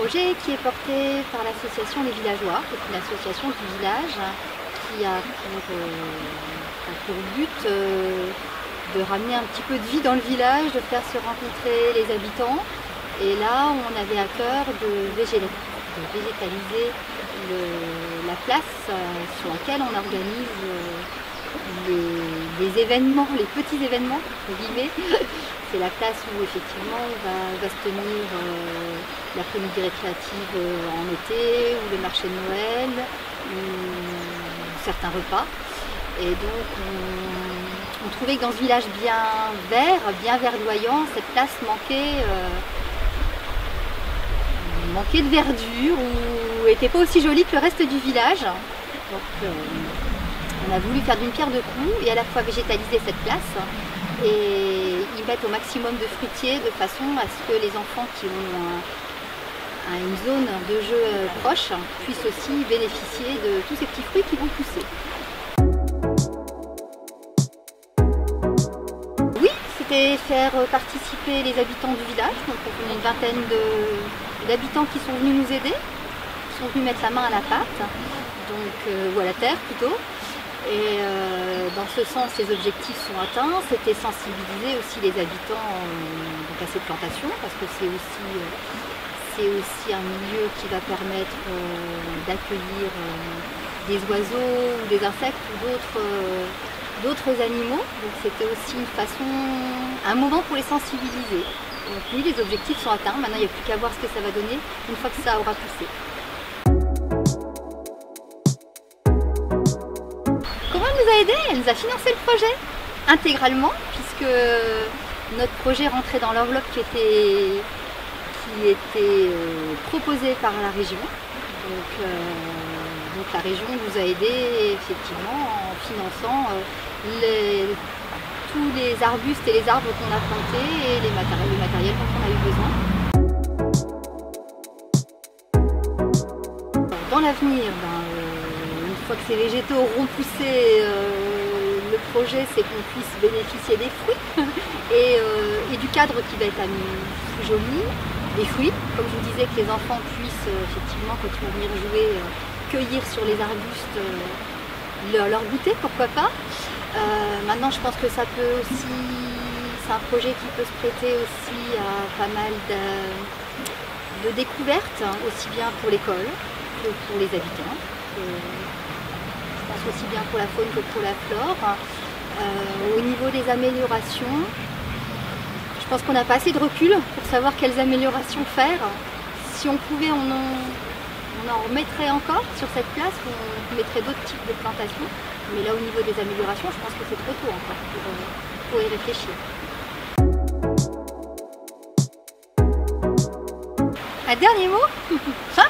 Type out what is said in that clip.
projet qui est porté par l'association Les Villageois, qui est une association du village qui a pour but de ramener un petit peu de vie dans le village, de faire se rencontrer les habitants. Et là, on avait à cœur de végétaliser la place sur laquelle on organise les événements, les petits événements, entre guillemets. C'est la place où effectivement va se tenir l'après-midi récréative en été, ou le marché de Noël, ou certains repas. Et donc on trouvait que dans ce village bien vert, bien verdoyant, cette place manquait de verdure, ou n'était pas aussi jolie que le reste du village. Donc on a voulu faire d'une pierre deux coups et à la fois végétaliser cette place et y mettre au maximum de fruitiers de façon à ce que les enfants qui ont une zone de jeu proche puissent aussi bénéficier de tous ces petits fruits qui vont pousser. Oui, c'était faire participer les habitants du village. Donc on a une vingtaine d'habitants qui sont venus nous aider, qui sont venus mettre la main à la pâte, ou à la terre plutôt. Et dans ce sens, les objectifs sont atteints. C'était sensibiliser aussi les habitants à ces plantations, parce que c'est aussi un milieu qui va permettre d'accueillir des oiseaux ou des insectes ou d'autres animaux. Donc c'était aussi un moment pour les sensibiliser. Donc oui, les objectifs sont atteints. Maintenant, il n'y a plus qu'à voir ce que ça va donner une fois que ça aura poussé. Elle nous a financé le projet intégralement, puisque notre projet rentrait dans l'enveloppe qui était proposée par la région. Donc la région nous a aidés effectivement en finançant tous les arbustes et les arbres qu'on a plantés et le matériel dont on a eu besoin. Dans l'avenir, une fois que ces végétaux auront poussé, le projet c'est qu'on puisse bénéficier des fruits et du cadre qui va être plus joli, des fruits, comme je vous disais, que les enfants puissent effectivement, quand ils vont venir jouer, cueillir sur les arbustes leur goûter, pourquoi pas. Maintenant je pense que ça peut aussi, c'est un projet qui peut se prêter aussi à pas mal de découvertes, aussi bien pour l'école que pour les habitants. Aussi bien pour la faune que pour la flore. Au niveau des améliorations, je pense qu'on n'a pas assez de recul pour savoir quelles améliorations faire. Si on pouvait, on en remettrait encore sur cette place, on mettrait d'autres types de plantations. Mais là, au niveau des améliorations, je pense que c'est trop tôt encore pour y réfléchir. Un dernier mot? Fin.